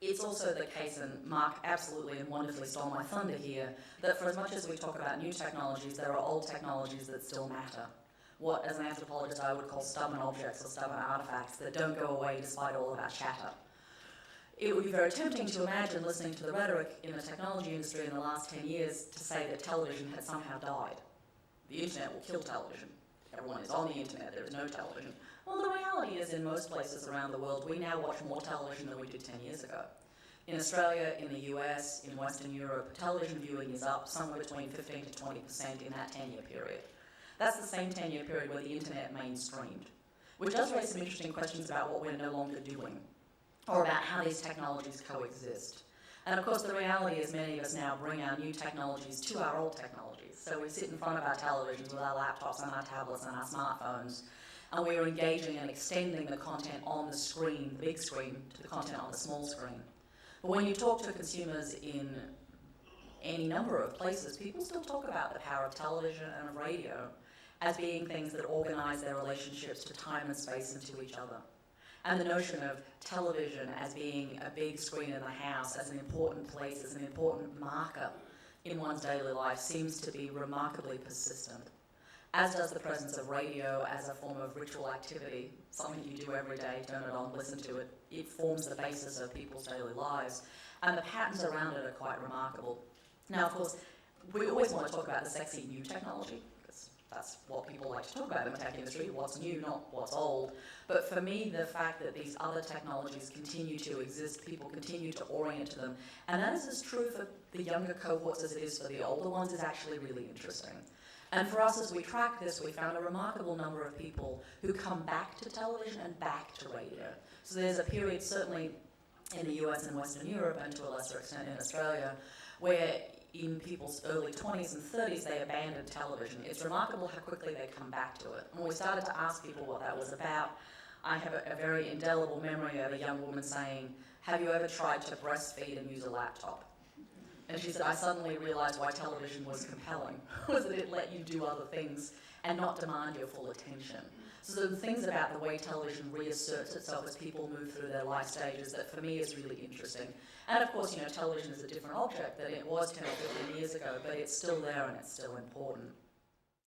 it's also the case, and Mark absolutely and wonderfully stole my thunder here, that for as much as we talk about new technologies, there are old technologies that still matter. What, as an anthropologist, I would call stubborn objects or stubborn artifacts that don't go away despite all of our chatter. It would be very tempting to imagine, listening to the rhetoric in the technology industry in the last 10 years, to say that television had somehow died. The internet will kill television. Everyone is on the internet, there is no television. Well, the reality is, in most places around the world, we now watch more television than we did 10 years ago. In Australia, in the US, in Western Europe, television viewing is up somewhere between 15 to 20% in that 10-year period. That's the same 10-year period where the internet mainstreamed, which does raise some interesting questions about what we're no longer doing, or about how these technologies coexist. And of course, the reality is many of us now bring our new technologies to our old technologies. So we sit in front of our televisions with our laptops and our tablets and our smartphones, and we are engaging and extending the content on the screen, the big screen, to the content on the small screen. But when you talk to consumers in any number of places, people still talk about the power of television and of radio as being things that organize their relationships to time and space and to each other. And the notion of television as being a big screen in the house, as an important place, as an important marker in one's daily life seems to be remarkably persistent. As does the presence of radio as a form of ritual activity, something you do every day, turn it on, listen to it. It forms the basis of people's daily lives. And the patterns around it are quite remarkable. Now, of course, we always want to talk about the sexy new technology, because that's what people like to talk about in the tech industry, what's new, not what's old. But for me, the fact that these other technologies continue to exist, people continue to orient to them, and that is as true for the younger cohorts as it is for the older ones, is actually really interesting. And for us, as we track this, we found a remarkable number of people who come back to television and back to radio. So there's a period, certainly in the US and Western Europe, and to a lesser extent in Australia, where in people's early 20s and 30s, they abandoned television. It's remarkable how quickly they come back to it. When we started to ask people what that was about, I have a very indelible memory of a young woman saying, "Have you ever tried to breastfeed and use a laptop?" And she said, "I suddenly realized why television was compelling, was that it let you do other things and not demand your full attention." So the things about the way television reasserts itself as people move through their life stages that for me is really interesting. And of course, television is a different object than it was 10 or 15 years ago, but it's still there and it's still important.